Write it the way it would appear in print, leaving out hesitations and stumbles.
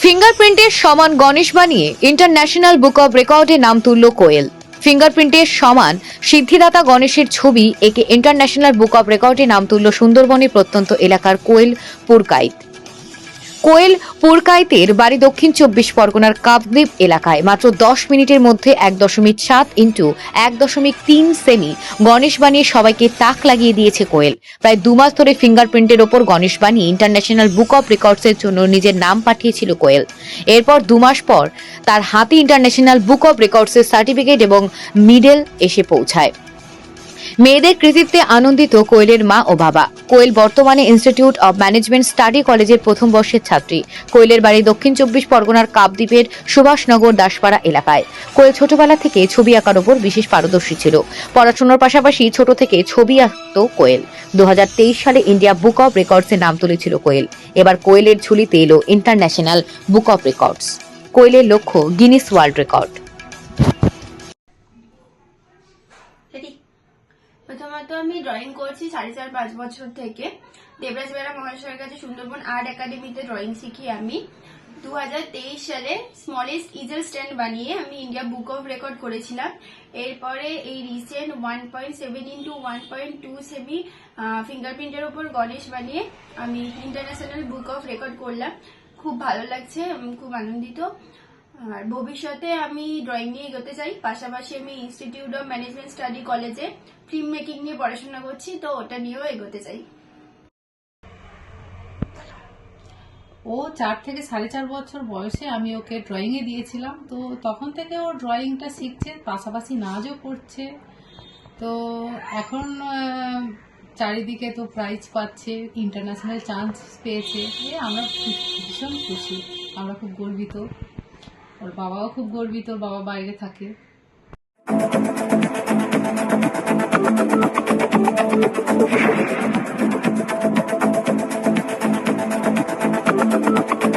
ফিঙ্গারপ্রিন্টের সমান গণেশ বানিয়ে international book of রেকর্ডে নাম তুলল কোয়েল। ফিঙ্গারপ্রিন্টের সমান সিদ্ধিদাতা গণেশের ছবি একে ইন্টারন্যাশনাল বুক অব রেকর্ডে নাম তুলল সুন্দরবনের প্রত্যন্ত এলাকার কোয়েল পুরকাইত। কোয়েল পুরকাইতের বাড়ি দক্ষিণ 24 পরগনার কাপদ্বীপ এলাকায়। মাত্র 10 মিনিটের মধ্যে 1.7 ইন্টু 1.3 সেমি গণেশ বানিয়ে সবাইকে তাক লাগিয়ে দিয়েছে কোয়েল। প্রায় 2 মাস ধরে ফিঙ্গারপ্রিন্টের ওপর গণেশ বানিয়ে ইন্টারন্যাশনাল বুক অব রেকর্ডসের জন্য নিজের নাম পাঠিয়েছিল কোয়েল। এরপর 2 মাস পর তার হাতে ইন্টারন্যাশনাল বুক অব রেকর্ডসের সার্টিফিকেট এবং মেডেল এসে পৌঁছায়। মেয়েদের কৃতিত্বে আনন্দিত কোয়েলের মা ও বাবা। কোয়েল বর্তমানে ইনস্টিটিউট অব ম্যানেজমেন্ট স্টাডি কলেজের প্রথম বর্ষের ছাত্রী। কোয়েলের বাড়ি দক্ষিণ 24 পরগনার কাপদ্বীপের সুভাষনগর দাসপাড়া এলাকায়। কোয়েল ছোটবেলা থেকে ছবি আঁকার ওপর বিশেষ পারদর্শী ছিল। পড়াশোনার পাশাপাশি ছোট থেকে ছবি আঁকত কোয়েল। 2023 সালে ইন্ডিয়া বুক অব রেকর্ডসে নাম তুলেছিল কোয়েল। এবার কোয়েলের ঝুলিতে এলো ইন্টারন্যাশনাল বুক অব রেকর্ডস। কোয়েলের লক্ষ্য গিনিস ওয়ার্ল্ড রেকর্ড। প্রথমত আমি ড্রয়িং করছি 4.5 বছর থেকে। দেবরাজ বেরা মহাশয়ের কাছে সুন্দরবন আর্ট একাডেমিতে ড্রয়িং শিখি আমি। 2023 সালে স্মলেস্ট ইজেল স্ট্যান্ড বানিয়ে আমি ইন্ডিয়া বুক অফ রেকর্ড করেছিলাম। এরপরে এই রিসেন্ট 1.7 ইন্টু 1.2 সেমি ফিঙ্গারপ্রিন্টের ওপর গণেশ বানিয়ে আমি ইন্টারন্যাশনাল বুক অফ রেকর্ড করলাম। খুব ভালো লাগছে, আমি খুব আনন্দিত। আর ভবিষ্যতে আমি ড্রয়িং নিয়ে এগোতে চাই। পাশাপাশি আমি ইনস্টিটিউট অফ ম্যানেজমেন্ট স্টাডি কলেজে ফিল্ম মেকিং নিয়ে পড়াশোনা করছি, তো ওটা নিয়েও এগোতে চাই। ও 4 থেকে 4.5 বছর বয়সে আমি ওকে ড্রয়িংয়ে দিয়েছিলাম। তো তখন থেকে ও ড্রয়িংটা শিখছে, পাশাপাশি নাচও করছে। তো এখন চারিদিকে তো প্রাইজ পাচ্ছে, ইন্টারন্যাশনাল চান্স পেয়েছে। আমরা ভীষণ খুশি, আমরা খুব গর্বিত। ওর বাবাও খুব গর্বিত, ওর বাবা বাইরে থাকে।